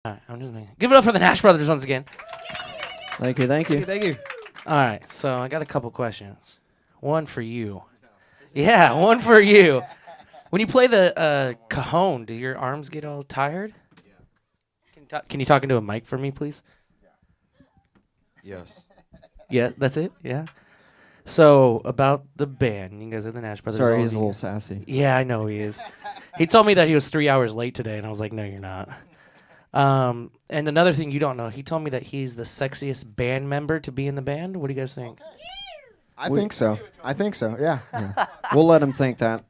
All right, I'm just gonna give it up for the Nash brothers once again. Thank you, thank you. Thank you. All right, so I got a couple questions. One for you. Yeah, one for you. When you play the cajon, do your arms get all tired? Can you talk into a mic for me, please? Yes. Yeah, that's it? Yeah. So, about the band. You guys are the Nash brothers. Sorry, all he's a the- little sassy. Yeah, I know he is. He told me that he was 3 hours late today, and I was like, no, you're not. And another thing you don't know, he told me that he's the sexiest band member to be in the band. What do you guys think? I think so. Yeah. We'll let him think that.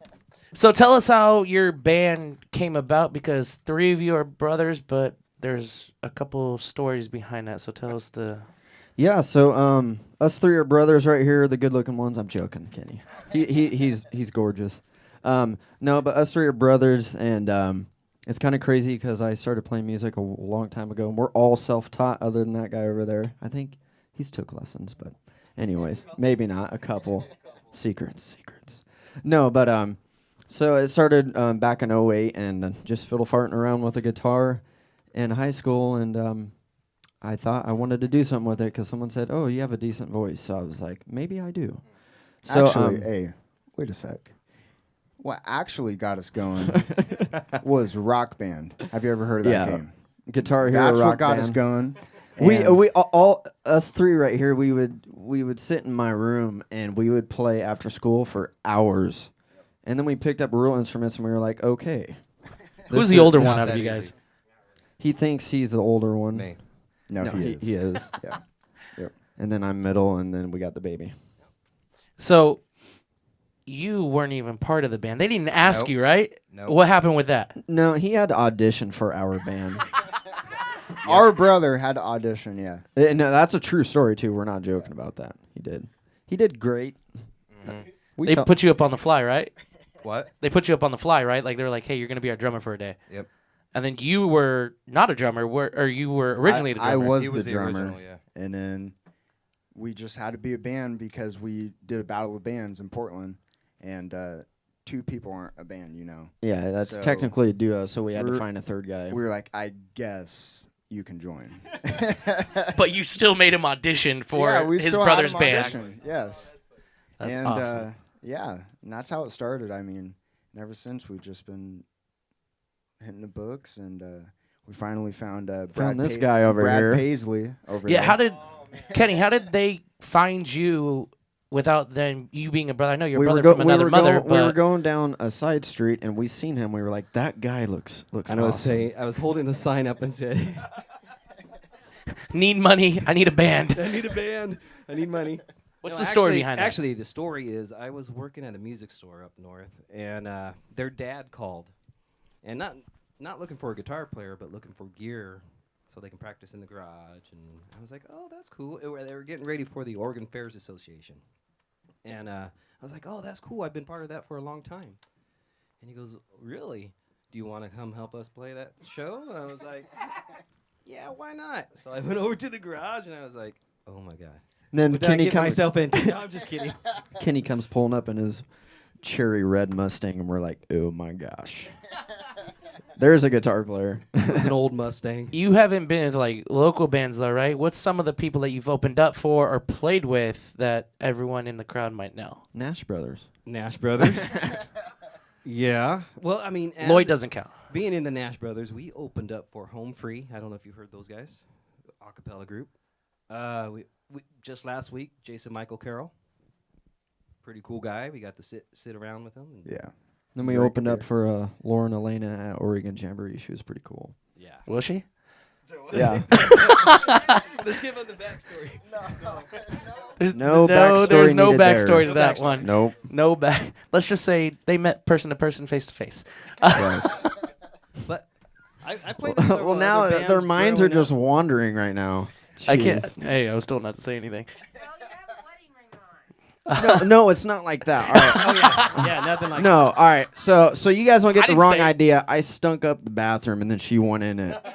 So tell us how your band came about, because 3 of you are brothers, but there's a couple stories behind that. So tell us the... Yeah, so us 3 are brothers right here, the good-looking ones. I'm joking, Kenny. He's gorgeous. No, but us 3 are brothers, and it's kind of crazy because I started playing music a long time ago, and we're all self-taught other than that guy over there. I think he's took lessons, but anyways, maybe not. A couple. Secrets. No, but so it started back in '08, and just fiddle farting around with a guitar in high school, and I thought I wanted to do something with it because someone said, "Oh, you have a decent voice." So I was like, "Maybe I do." So Actually, hey, wait a sec. What actually got us going was Rock Band. Have you ever heard of that game? Guitar Hero That's Rock what got Band. us going. We And all us 3 right here. We would sit in my room and we would play after school for hours, and then we picked up real instruments and we were like, "Okay." Who's This the is- older not one out of that you easy. guys? He thinks he's the older one. Me. no, He is. Yeah. Yep. And then I'm middle, and then we got the baby. So you weren't even part of the band. They didn't ask Nope. you, right? Nope. What happened with that? No, he had to audition for our band. Our brother had to audition. Yeah. No, that's a true story too. We're not joking about that. He did. He did great. We They tell- put you up on the fly, right? What? They put you up on the fly, right? Like they were like, "Hey, you're gonna be our drummer for a day." Yep. And then you were not a drummer, or you were originally the I drummer. was He was the the drummer, original, yeah. and then we just had to be a band because we did a battle of bands in Portland, and 2 people aren't a band, you know. Yeah, that's So technically a duo, so we had to we're- find a third guy. We were like, I guess you can join. But you still made him audition for yeah, we his still had brother's him band. audition, Yes. That's and awesome. yeah, and that's how it started. I mean, and ever since we've just been hitting the books, and we finally found Brad this guy over Brad here. Paisley over Yeah, there. how did Kenny? How did they find you without then you being a brother? I know you're a brother from another mother, we were but going down a side street and we seen him. We were like, that guy looks And I was awesome. saying, I was holding the sign up and said, need money. I need a band. I need a band. I need money. What's No, the story actually- behind that? Actually, the story is I was working at a music store up north, and their dad called, and not looking for a guitar player, but looking for gear so they can practice in the garage. And I was like, oh, that's cool. They were getting ready for the Oregon Fairs Association, and I was like, oh, that's cool. I've been part of that for a long time. And he goes, really? Do you want to come help us play that show? And I was like, yeah, why not? So I went over to the garage, and I was like, oh my god. And then What did I Kenny get comes, myself into? No, I'm just kidding. Kenny comes pulling up in his cherry red Mustang, and we're like, oh my gosh. There's a guitar player. It was an old Mustang. You haven't been to like local bands though, right? What's some of the people that you've opened up for or played with that everyone in the crowd might know? Nash Brothers. Nash Brothers. Yeah. Well, I mean, Lloyd doesn't count. being in the Nash Brothers, we opened up for Home Free. I don't know if you heard those guys, a cappella group. We just last week, Jason Michael Carroll, pretty cool guy. We got to sit around with him. And Yeah. Then we Drink opened a up beer. for Lauren Elena at Oregon Jamboree. She was pretty cool. Yeah. Will she? Yeah. Let's give him the backstory. There's No backstory There's no needed there. backstory to No that backstory. one. Nope. No back. Let's just say they met person to person, face to face. Yes. But I played with several Well, now other bands their minds are growing just up. wandering right now. I can't. Jeez. Hey, I was told not to say anything. Well, you have a wedding ring on. No, it's not like that. All right. Oh, yeah. Yeah, nothing like No, all right. So you guys don't I get the didn't wrong say- idea. I stunk up the bathroom and then she went in it.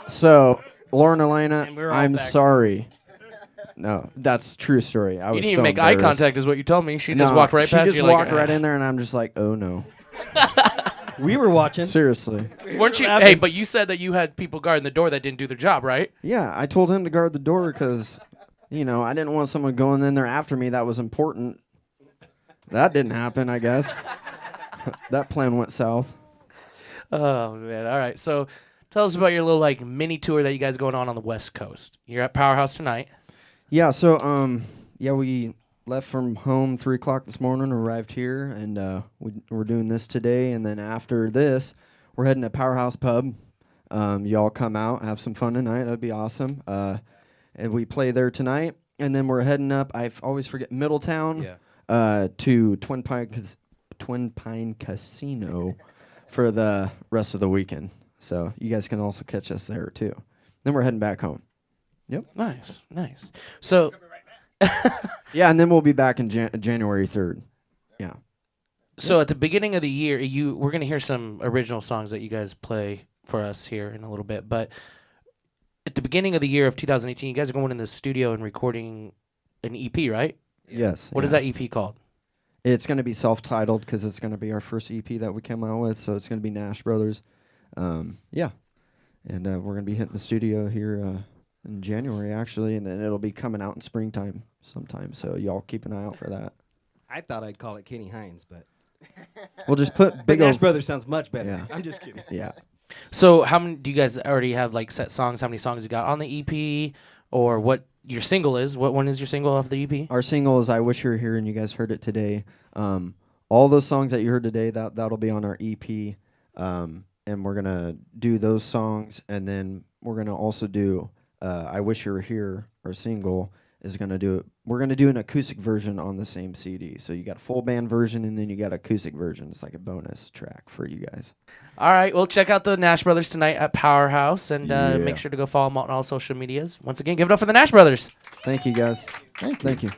So, Lauren Elena, And we're all I'm back. sorry. No, that's a true story. I was You didn't so even make eye embarrassed. contact, is what you told me. She No, just walked right she past just you. walked like, right in there, and I'm just like, oh no. We were watching. Seriously. Weren't you? Hey, but you said that you had people guarding the door that didn't do their job, right? Yeah, I told him to guard the door because, I didn't want someone going in there after me. That was important. That didn't happen, I guess. That plan went south. Oh man! All right, so tell us about your little like mini tour that you guys going on the West Coast. You're at Powerhouse tonight. Yeah, so we left from home 3:00 this morning, arrived here, and we're doing this today. And then after this, we're heading to Powerhouse Pub. Y'all come out, have some fun tonight. That'd be awesome. And we play there tonight, and then we're heading up. I always forget Middletown. To Twin Pine Casino for the rest of the weekend. So you guys can also catch us there too. Then we're heading back home. Yep. Nice. So, Yeah, and then we'll be back in January 3rd. Yeah. so at the beginning of the year, we're gonna hear some original songs that you guys play for us here in a little bit. But at the beginning of the year of 2018, you guys are going in the studio and recording an EP, right? Yes. What is that EP called? It's going to be self-titled because it's going to be our first EP that we come out with. So it's going to be Nash Brothers. Yeah. And we're going to be hitting the studio here in January, actually. And then it'll be coming out in springtime sometime. So y'all keep an eye out for that. I thought I'd call it Kenny Hines, but We'll just put big Nash old... Brothers sounds much better. Yeah. I'm just kidding. Yeah. So how many do you guys already have like set songs? How many songs you got on the EP, or what your single is? What one is your single off the EP? Our single is I Wish You Were Here, and you guys heard it today. All those songs that you heard today, that'll be on our EP. And we're going to do those songs, and then we're going to also do I Wish You Were Here, our single. We're going to do an acoustic version on the same CD. So you got a full band version, and then you got acoustic version. It's like a bonus track for you guys. All right, well, check out the Nash Brothers tonight at Powerhouse, and Yeah. make sure to go follow them on all social medias. Once again, give it up for the Nash Brothers. Thank you, guys. Thank you.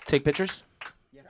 Take pictures.